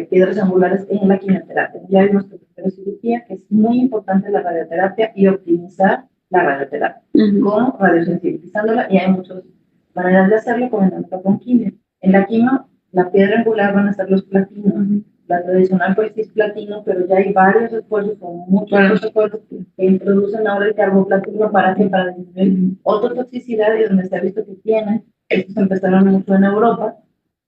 piedras angulares en la quimioterapia. Ya vimos que la cirugía, que es muy importante la radioterapia y optimizar la radioterapia con radiosensibilizándola, y hay muchas maneras de hacerlo, comenzando con quimio. En la quimio, la piedra angular van a ser los platinos. La tradicional pues sí es platino, pero ya hay varios esfuerzos, con muchos esfuerzos que introducen ahora el carboplatino para disminuir ototoxicidad, y donde se ha visto que tienen, estos empezaron mucho en Europa,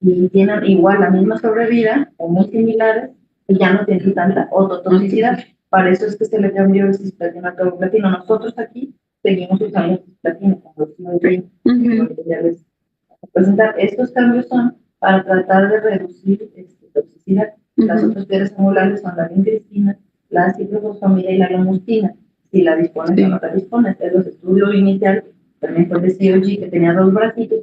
y tienen igual la misma sobrevida o muy similares, y ya no tienen tanta ototoxicidad. Para eso es que se le cambió el cisplatino al carboplatino. Nosotros aquí seguimos usando el cisplatino, como ya les voy a presentar. Estos cambios son para tratar de reducir toxicidad. Las otras piedras angulares son la vincristina, la ciclofosfamida y la lomustina. Si la dispones o no la dispones. En los estudios iniciales también fue de COG, que tenía 2 bracitos,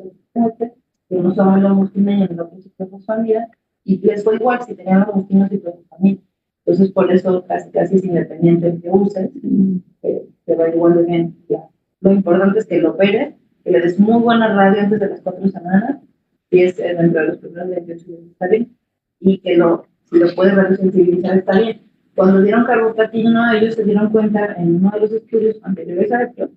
que uno usaba lomustina y el otro ciclofosfamida, y les fue igual si tenían lomustina o ciclofosfamida. Entonces, por eso casi es independiente el que uses, te va igual de bien. Lo importante es que lo operes, que le des muy buena radio antes de las 4 semanas, y es dentro de los primeros 28 días está bien, y que si lo puedes radiosensibilizar está bien. Cuando dieron carboplatino, ellos se dieron cuenta en uno de los estudios anteriores a esto,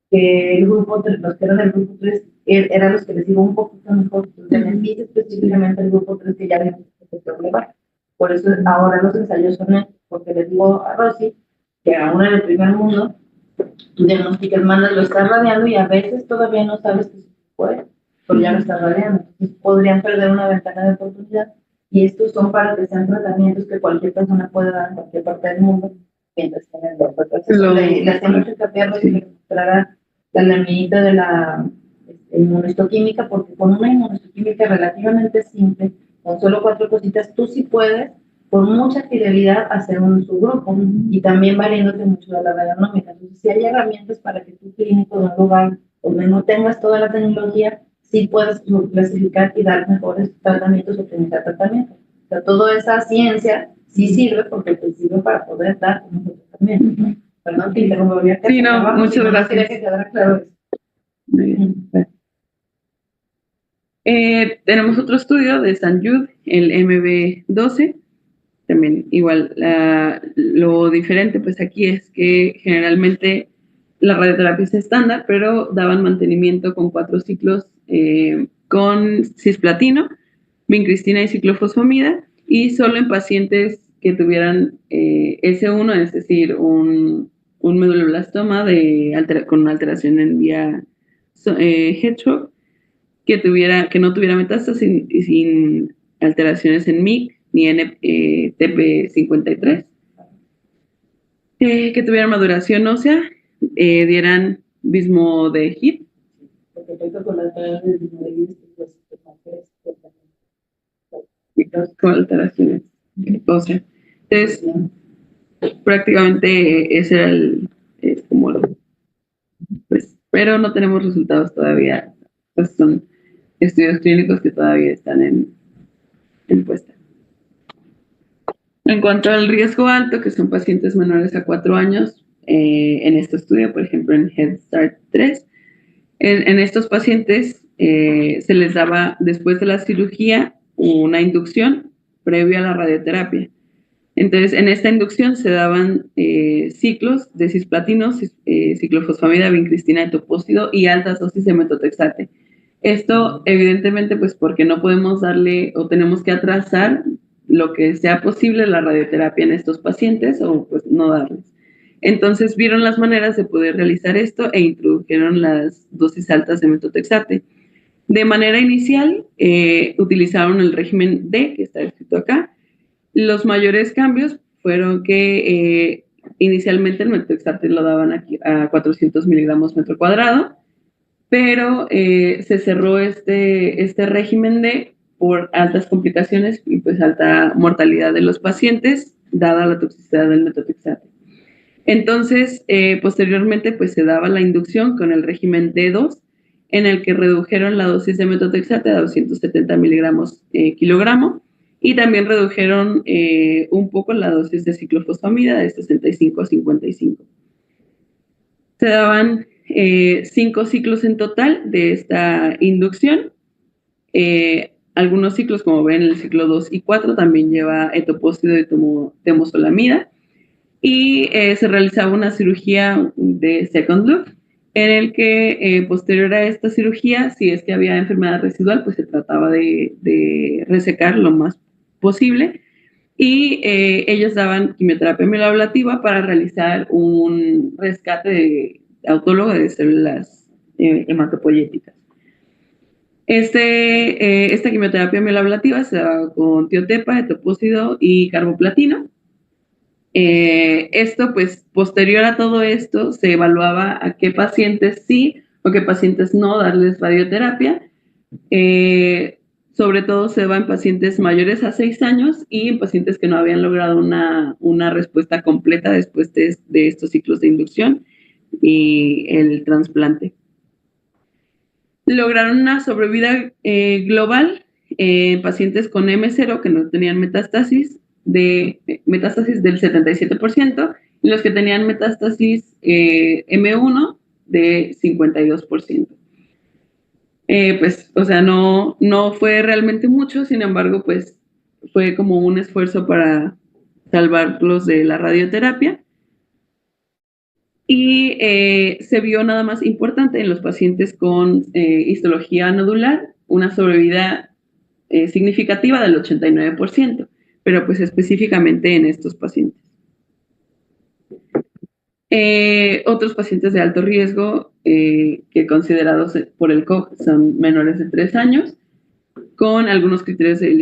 que el grupo 3, los que eran del grupo 3, eran los que les iba un poquito mejor. Beneficia específicamente el grupo 3, que ya vimos que se problema. Por eso ahora los ensayos son, porque les digo a Rosy, que aún en el primer mundo, tú diagnosticas, mandas, lo estás radiando y a veces todavía no sabes que se puede, pero ya lo estás radiando. Entonces podrían perder una ventana de oportunidad, y estos son para que sean tratamientos que cualquier persona puede dar en cualquier parte del mundo mientras estén en el proceso. La siempre cambiar la laminita de la inmunohistoquímica, porque con una inmunohistoquímica relativamente simple, con solo 4 cositas, tú sí puedes con mucha fidelidad hacer un subgrupo, y también valiéndote mucho de la radionómica. Entonces, si hay herramientas para que tu clínico de un lugar donde no tengas toda la tecnología, sí puedes clasificar y dar mejores tratamientos, optimizar tratamientos. O sea, toda esa ciencia sí sirve, porque te sirve para poder dar un mejor tratamiento. Perdón, te interrumpo. Sí, no, muchas gracias. Quería que quedara claro eso. Tenemos otro estudio de St. Jude, el MB12. también igual, lo diferente pues aquí es que generalmente la radioterapia es estándar, pero daban mantenimiento con 4 ciclos con cisplatino, vincristina y ciclofosfamida, y solo en pacientes que tuvieran S1, es decir, un meduloblastoma con una alteración en vía Hedgehog, que no tuviera metástasis y sin alteraciones en MYC ni NTP53, que tuvieran maduración ósea, dieran bismodegib. Con alteraciones óseas. Entonces, prácticamente ese era pues, pero no tenemos resultados todavía. Pues son estudios clínicos que todavía están en puesta. En cuanto al riesgo alto, que son pacientes menores a 4 años, en este estudio, por ejemplo, en Head Start 3, en estos pacientes se les daba después de la cirugía una inducción previa a la radioterapia. Entonces, en esta inducción se daban ciclos de cisplatino, ciclofosfamida, vincristina, etopósido y altas dosis de metotrexate. Esto, evidentemente, pues porque no podemos darle o tenemos que atrasar lo que sea posible la radioterapia en estos pacientes o pues no darles. Entonces vieron las maneras de poder realizar esto e introdujeron las dosis altas de metotrexate. De manera inicial, utilizaron el régimen D, que está escrito acá. Los mayores cambios fueron que inicialmente el metotrexate lo daban aquí a 400 miligramos metro cuadrado, pero se cerró este régimen D por altas complicaciones y pues alta mortalidad de los pacientes, dada la toxicidad del metotrexate. Entonces, posteriormente, pues se daba la inducción con el régimen D2, en el que redujeron la dosis de metotrexate a 270 miligramos kilogramo, y también redujeron un poco la dosis de ciclofosfamida de 65 a 55. Se daban 5 ciclos en total de esta inducción. Algunos ciclos, como ven, el ciclo 2 y 4 también lleva etopósido y temozolamida. Y se realizaba una cirugía de second look, en el que posterior a esta cirugía, si es que había enfermedad residual, pues se trataba de resecar lo más posible, y ellos daban quimioterapia mieloablativa para realizar un rescate autólogo de células hematopoyéticas. Esta quimioterapia mieloablativa se daba con tiotepa, etopósido y carboplatino. Esto, pues, posterior a todo esto, se evaluaba a qué pacientes sí o qué pacientes no darles radioterapia. Sobre todo se va en pacientes mayores a 6 años y en pacientes que no habían logrado una respuesta completa después de estos ciclos de inducción y el trasplante. Lograron una sobrevida global en pacientes con M0 que no tenían metástasis del 77%, y los que tenían metástasis M1 de 52%. Pues, o sea, no fue realmente mucho, sin embargo, pues fue como un esfuerzo para salvarlos de la radioterapia. Y se vio nada más importante en los pacientes con histología nodular, una sobrevida significativa del 89%, pero pues específicamente en estos pacientes. Otros pacientes de alto riesgo que considerados por el COG son menores de 3 años, con algunos criterios de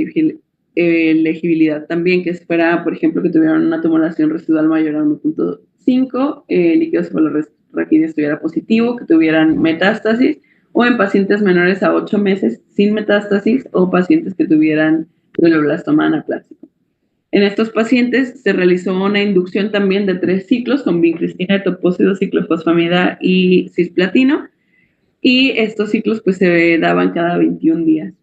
elegibilidad también, que fuera, por ejemplo, que tuvieran una tumoración residual mayor a 1.5, líquido cefalorraquídeo estuviera positivo, que tuvieran metástasis, o en pacientes menores a 8 meses sin metástasis, o pacientes que tuvieran glioblastoma anaplásico. En estos pacientes se realizó una inducción también de 3 ciclos con vincristina, etopósido, ciclofosfamida y cisplatino, y estos ciclos pues se daban cada 21 días.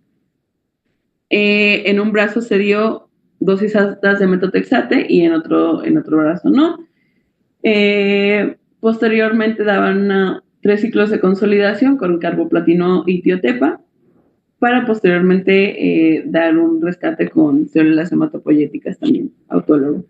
En un brazo se dio dosis altas de metotrexate y en otro brazo no. Posteriormente daban 3 ciclos de consolidación con carboplatino y tiotepa. para posteriormente dar un rescate con células hematopoyéticas también, autólogo.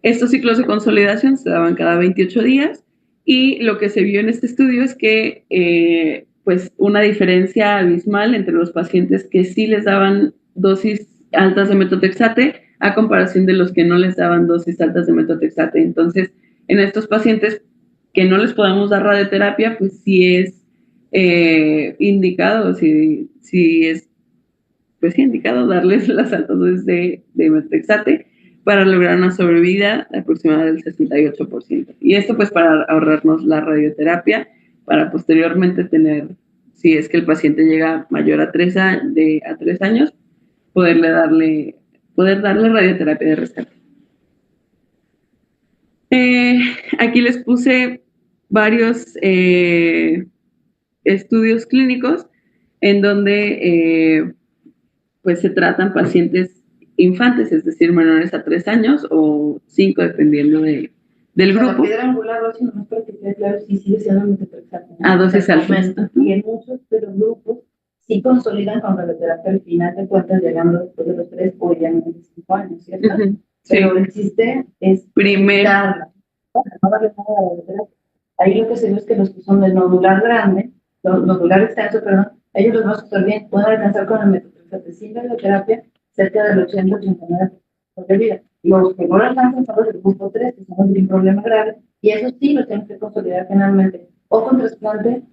Estos ciclos de consolidación se daban cada 28 días y lo que se vio en este estudio es que pues una diferencia abismal entre los pacientes que sí les daban dosis altas de metotrexate a comparación de los que no les daban dosis altas de metotrexate. Entonces, en estos pacientes que no les podemos dar radioterapia, pues sí es indicado, sí es pues sí, indicado darles las altas dosis de metotrexate para lograr una sobrevida aproximada del 68%. Y esto pues para ahorrarnos la radioterapia, para posteriormente tener, si es que el paciente llega mayor a 3 años, poder darle radioterapia de rescate. Aquí les puse varios estudios clínicos en donde pues se tratan pacientes infantes, es decir, menores a 3 años o 5, dependiendo del grupo. La piedra angular, no es para que quede claro, sí sigue siendo metotrexate. A dosis altas. Y en muchos de los grupos sí consolidan con radioterapia al final de cuentas, llegando después de los 3 o ya no de 5 años, ¿cierto? Pero el chiste es darla, no darle nada a la radioterapia. Ahí lo que se ve es que los que son de nodular grande, nodular extenso, perdón, ellos los va a súper bien, pueden alcanzar con el metotrexate sin radioterapia cerca del 80-89% de vida. Los que no lo alcanzan son los del grupo 3, que son los de un problema grave, y eso sí lo tienen que consolidar finalmente, o con trasplante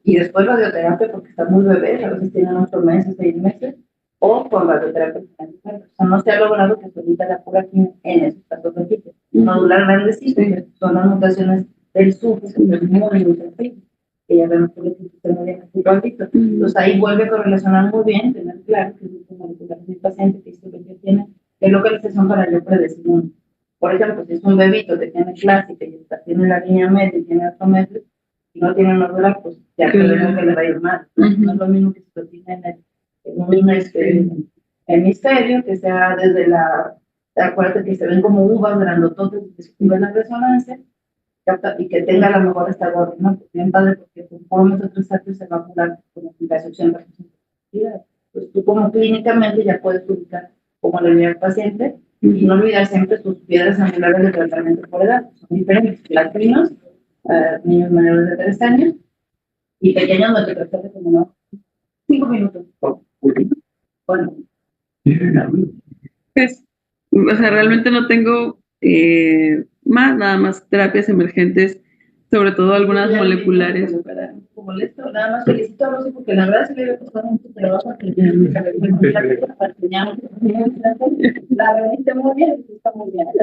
y después radioterapia, porque están muy bebés, a veces tienen 8 meses, 6 meses, o con radioterapia. O sea, no se ha logrado que se evite la cura aquí en esos casos de nodular grande sí, porque son las mutaciones del SUF, que es muy sensible, que ya vemos que el sistema diagnóstico altito. Entonces ahí vuelve a correlacionar muy bien, tener claro que es el molecular del paciente, que esto que tiene, qué localización para yo predecir. Por ejemplo, si es un bebito que tiene clásica y tiene la línea media y tiene 8 meses, y no tiene nodular, pues ya creemos que le va a ir mal. No es lo mismo que si lo tiene en un hemisferio, que sea desde acuérdate que se ven como uvas grandototes que se cubre la resonancia, y que tenga a lo mejor esta gorra, ¿no? Pues bien padre, porque conforme metotrexate se va a curar con casi 80% de actividad. Pues tú como clínicamente ya puedes ubicar cómo le viene al paciente y no olvidar siempre sus piedras angulares de tratamiento por edad. Son diferentes, latinos, niños menores de 3 años y pequeños metotrexate como no. 5 minutos. Bueno. Pues, o sea, realmente no tengo nada más terapias emergentes, sobre todo algunas moleculares. Como esto, nada más felicito a Rosy porque la verdad es que le he costado mucho trabajo que la verdad está muy bien, está muy bien.